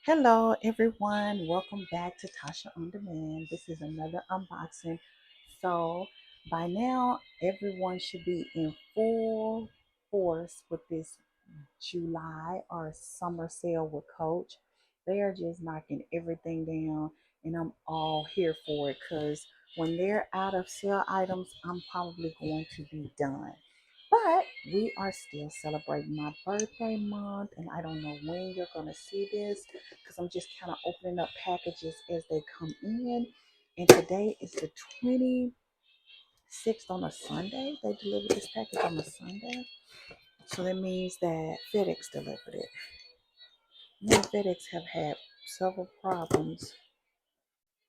Hello, everyone. Welcome back to Tasha on Demand. This is another unboxing. So, by now, everyone should be in full force with this July or summer sale with Coach. They are just knocking everything down, and I'm all here for it because when they're out of sale items, I'm probably going to be done. But we are still celebrating my birthday month, and I don't know when you're going to see this because I'm just kind of opening up packages as they come in. And today is the 26th on a Sunday. They delivered this package on a Sunday. So that means that FedEx delivered it. Me and FedEx have had several problems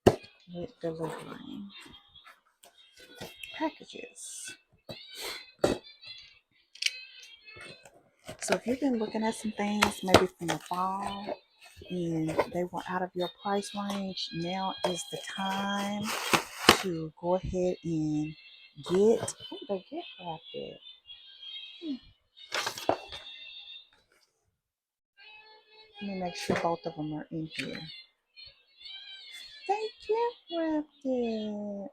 with delivering packages. So if you've been looking at some things, maybe from the fall, and they were out of your price range, now is the time to go ahead and get. Oh, they gift wrapped it. Let me make sure both of them are in here. They gift wrapped it.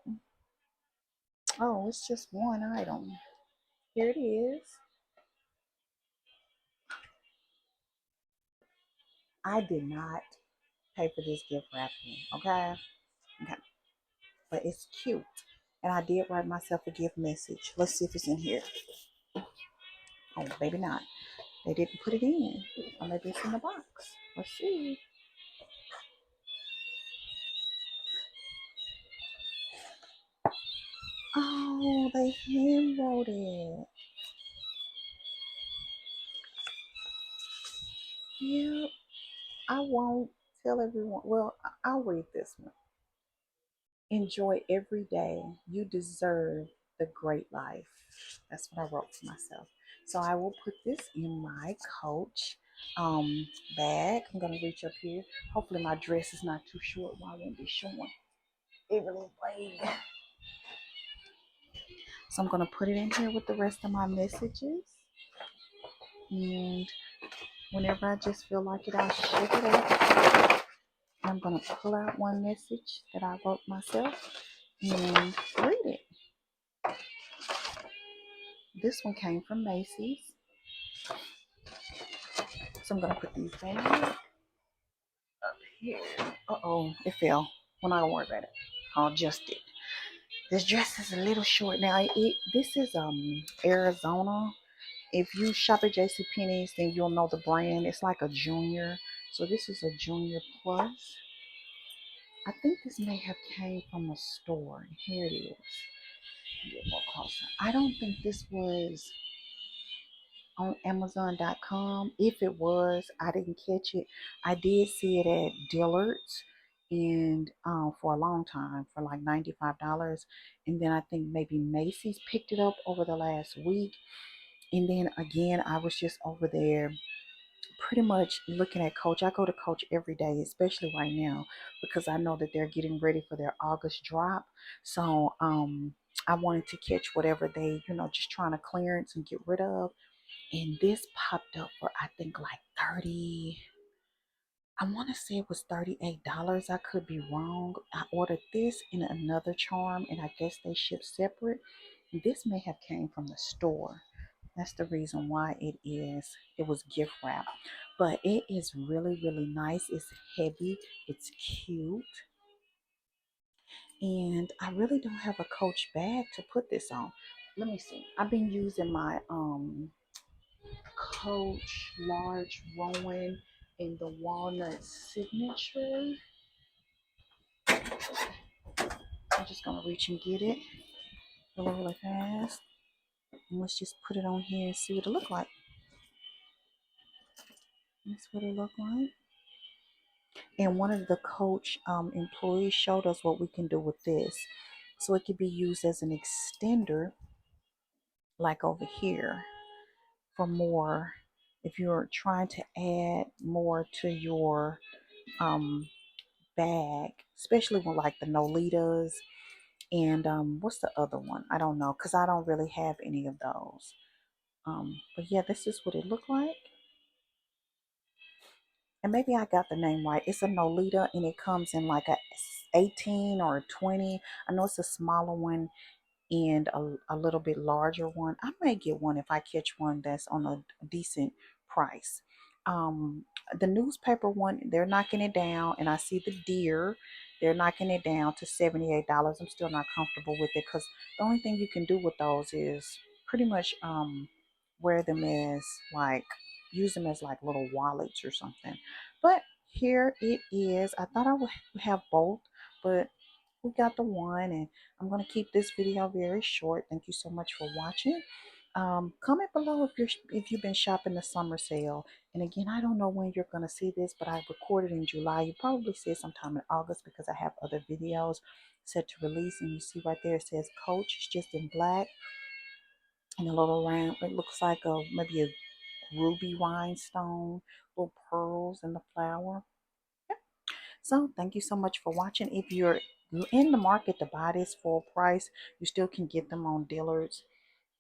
Oh, it's just one item. Here it is. I did not pay for this gift wrapping, okay? Okay. But it's cute. And I did write myself a gift message. Let's see if it's in here. Oh, maybe not. They didn't put it in. Or maybe it's in the box. Let's see. Oh, they hand wrote it. Yep. I won't tell everyone. Well, I'll read this one. Enjoy every day. You deserve the great life. That's what I wrote for myself. So I will put this in my Coach bag. I'm gonna reach up here. Hopefully my dress is not too short. Well, I won't be showing every little leg. So I'm gonna put it in here with the rest of my messages. And whenever I just feel like it, I'll shake it up. I'm gonna pull out one message that I wrote myself and read it. This one came from Macy's. So I'm gonna put these back up here. Uh-oh, it fell. Well, not gonna worry about it. I'll adjust it. This dress is a little short now. This is Arizona. If you shop at JCPenney's, then you'll know the brand. It's like a junior. So this is a junior plus. I think this may have came from a store. Here it is. Get more closer. I don't think this was on Amazon.com. If it was, I didn't catch it. I did see it at Dillard's and for a long time for like $95. And then I think maybe Macy's picked it up over the last week. And then again, I was just over there pretty much looking at Coach. I go to Coach every day, especially right now, because I know that they're getting ready for their August drop. So I wanted to catch whatever they, just trying to clearance and get rid of. And this popped up for I think like 30. I want to say it was $38. I could be wrong. I ordered this in another charm, and I guess they ship separate. This may have came from the store. That's the reason why it was gift wrap. But it is really, really nice. It's heavy. It's cute. And I really don't have a Coach bag to put this on. Let me see. I've been using my Coach large Rowan in the walnut signature. I'm just gonna reach and get it really, really fast. And let's just put it on here and see what it look like. That's what it look like. And one of the Coach employees showed us what we can do with this. So it could be used as an extender, like over here, for more. If you're trying to add more to your um, bag, especially with like the Nolitas and what's the other one? I don't know because I don't really have any of those. But yeah, this is what it looked like. and maybe I got the name right. It's a Nolita, and it comes in like a 18 or a 20. I know it's a smaller one and a little bit larger one. I may get one if I catch one that's on a decent price. Um, the newspaper one, they're knocking it down, and I see the deer, they're knocking it down to $78. I'm still not comfortable with it because the only thing you can do with those is pretty much wear them as like use them as like little wallets or something. But here it is. I thought I would have both, but we got the one, and I'm going to keep this video very short. Thank you so much for watching. Comment below if you've been shopping the summer sale. And again, I don't know when you're going to see this, but I recorded in July. You probably see it sometime in August because I have other videos set to release. And you see right there it says Coach. It's just in black and a little round. It looks like maybe a ruby rhinestone, little pearls in the flower. So thank you so much for watching. If you're in the market to buy this full price, you still can get them on Dillard's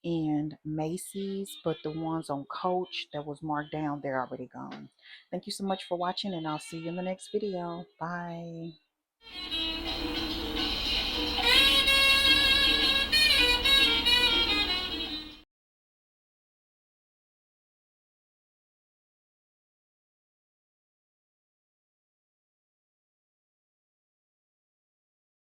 and Macy's, but the ones on Coach that was marked down, they're already gone. Thank you so much for watching, and I'll see you in the next video. Bye.